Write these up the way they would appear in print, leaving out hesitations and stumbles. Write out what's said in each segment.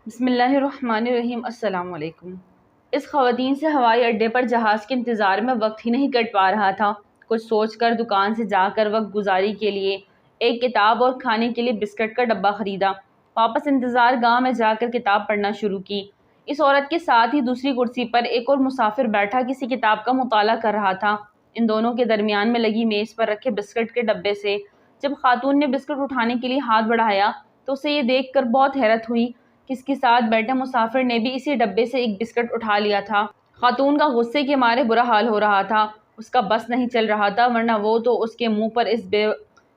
بسم اللہ الرحمن الرحیم۔ السلام علیکم۔ اس خواتین سے ہوائی اڈے پر جہاز کے انتظار میں وقت ہی نہیں کٹ پا رہا تھا۔ کچھ سوچ کر دکان سے جا کر وقت گزاری کے لیے ایک کتاب اور کھانے کے لیے بسکٹ کا ڈبہ خریدا۔ واپس انتظار گاہ میں جا کر کتاب پڑھنا شروع کی۔ اس عورت کے ساتھ ہی دوسری کرسی پر ایک اور مسافر بیٹھا کسی کتاب کا مطالعہ کر رہا تھا۔ ان دونوں کے درمیان میں لگی میز پر رکھے بسکٹ کے ڈبے سے جب خاتون نے بسکٹ اٹھانے کے لیے ہاتھ بڑھایا تو اسے یہ دیکھ کر بہت حیرت ہوئی کہ اس کے ساتھ بیٹھے مسافر نے بھی اسی ڈبے سے ایک بسکٹ اٹھا لیا تھا۔ خاتون کا غصے کے مارے برا حال ہو رہا تھا۔ اس کا بس نہیں چل رہا تھا، ورنہ وہ تو اس کے منہ پر اس بے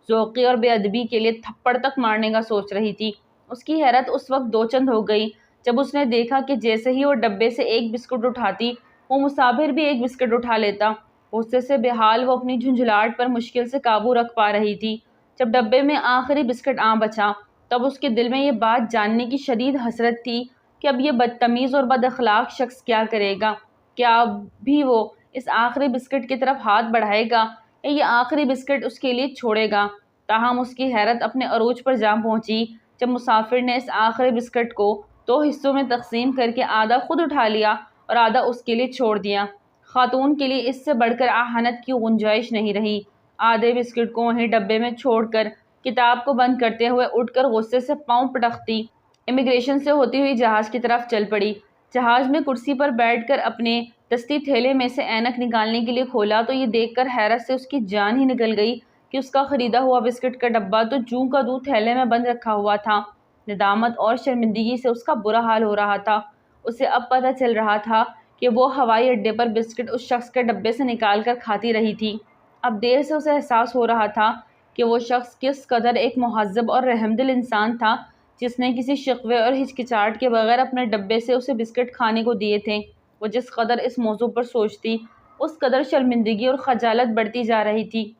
ذوقی اور بے ادبی کے لیے تھپڑ تک مارنے کا سوچ رہی تھی۔ اس کی حیرت اس وقت دو چند ہو گئی جب اس نے دیکھا کہ جیسے ہی وہ ڈبے سے ایک بسکٹ اٹھاتی وہ مسافر بھی ایک بسکٹ اٹھا لیتا۔ غصے سے بے حال وہ اپنی جھنجھلاہٹ پر مشکل سے قابو رکھ پا رہی تھی۔ جب ڈبے میں آخری بسکٹ بچا تب اس کے دل میں یہ بات جاننے کی شدید حسرت تھی کہ اب یہ بدتمیز اور بد اخلاق شخص کیا کرے گا۔ کیا اب بھی وہ اس آخری بسکٹ کی طرف ہاتھ بڑھائے گا یا یہ آخری بسکٹ اس کے لیے چھوڑے گا؟ تاہم اس کی حیرت اپنے عروج پر جا پہنچی جب مسافر نے اس آخری بسکٹ کو دو حصوں میں تقسیم کر کے آدھا خود اٹھا لیا اور آدھا اس کے لیے چھوڑ دیا۔ خاتون کے لیے اس سے بڑھ کر اہانت کی گنجائش نہیں رہی۔ آدھے بسکٹ کو وہیں ڈبے میں چھوڑ کر کتاب کو بند کرتے ہوئے اٹھ کر غصے سے پاؤں پٹکتی امیگریشن سے ہوتی ہوئی جہاز کی طرف چل پڑی۔ جہاز میں کرسی پر بیٹھ کر اپنے دستی تھیلے میں سے اینک نکالنے کے لیے کھولا تو یہ دیکھ کر حیرت سے اس کی جان ہی نکل گئی کہ اس کا خریدا ہوا بسکٹ کا ڈبہ تو جوں کا دوں تھیلے میں بند رکھا ہوا تھا۔ ندامت اور شرمندگی سے اس کا برا حال ہو رہا تھا۔ اسے اب پتہ چل رہا تھا کہ وہ ہوائی اڈے پر بسکٹ اس شخص کے ڈبے سے نکال کر کھاتی رہی تھی۔ اب دیر سے اسے احساس ہو رہا تھا کہ وہ شخص کس قدر ایک مہذب اور رحمدل انسان تھا جس نے کسی شقوے اور ہچکچاہٹ کے بغیر اپنے ڈبے سے اسے بسکٹ کھانے کو دیے تھے۔ وہ جس قدر اس موضوع پر سوچتی اس قدر شرمندگی اور خجالت بڑھتی جا رہی تھی۔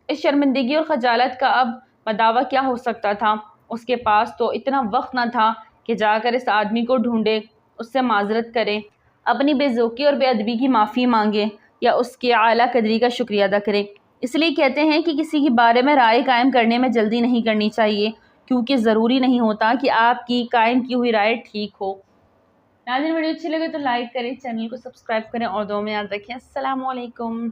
اس شرمندگی اور خجالت کا اب مداوع کیا ہو سکتا تھا؟ اس کے پاس تو اتنا وقت نہ تھا کہ جا کر اس آدمی کو ڈھونڈے، اس سے معذرت کرے، اپنی بے ذوقی اور بے ادبی کی معافی مانگے یا اس کی اعلیٰ قدری کا شکریہ ادا کرے۔ اس لیے کہتے ہیں کہ کسی کے بارے میں رائے قائم کرنے میں جلدی نہیں کرنی چاہیے، کیونکہ ضروری نہیں ہوتا کہ آپ کی قائم کی ہوئی رائے ٹھیک ہو۔ ناظرین، ویڈیو اچھی لگے تو لائک کریں، چینل کو سبسکرائب کریں اور دعاؤں میں یاد رکھیں۔ السلام علیکم۔